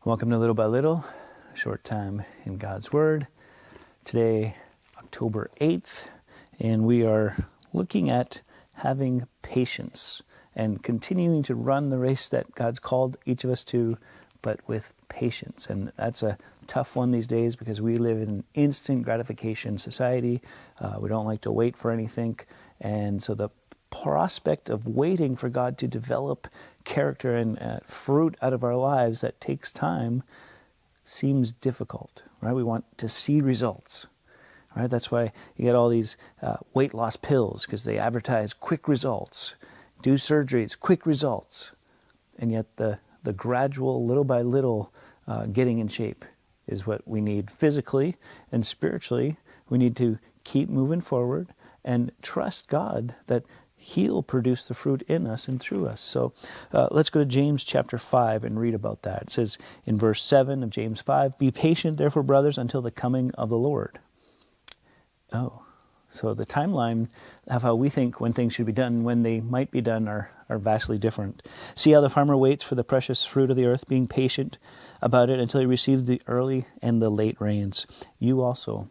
Welcome to Little by Little, a short time in God's Word. Today, October 8th, and we are looking at having patience and continuing to run the race that God's called each of us to, but with patience. And that's a tough one these days because we live in an instant gratification society. We don't like to wait for anything. And so the prospect of waiting for God to develop character and fruit out of our lives that takes time seems difficult, right? We want to see results, right? That's why you get all these weight loss pills, because they advertise quick results, do surgeries, quick results. And yet the gradual, little by little, getting in shape is what we need physically and spiritually. We need to keep moving forward and trust God that He'll produce the fruit in us and through us. So let's go to James chapter 5 and read about that. It says in verse 7 of James 5, "Be patient, therefore, brothers, until the coming of the Lord." Oh, so the timeline of how we think when things should be done, when they might be done, are vastly different. "See how the farmer waits for the precious fruit of the earth, being patient about it until he receives the early and the late rains. You also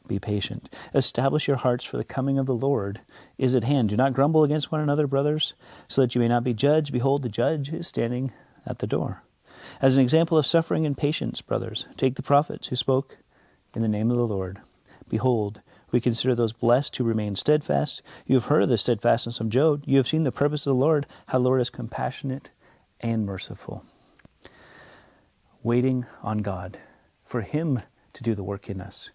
be patient. Establish your hearts, for the coming of the Lord is at hand. Do not grumble against one another, brothers, so that you may not be judged. Behold, the judge is standing at the door. As an example of suffering and patience, brothers, take the prophets who spoke in the name of the Lord. Behold, we consider those blessed who remain steadfast. You have heard of the steadfastness of Job. You have seen the purpose of the Lord, how the Lord is compassionate and merciful." Waiting on God, for Him to do the work in us.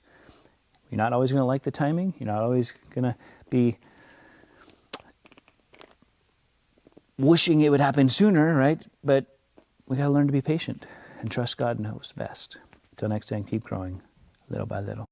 You're not always going to like the timing. You're not always going to be wishing it would happen sooner, right? But we got to learn to be patient and trust God knows best. Until next time, keep growing little by little.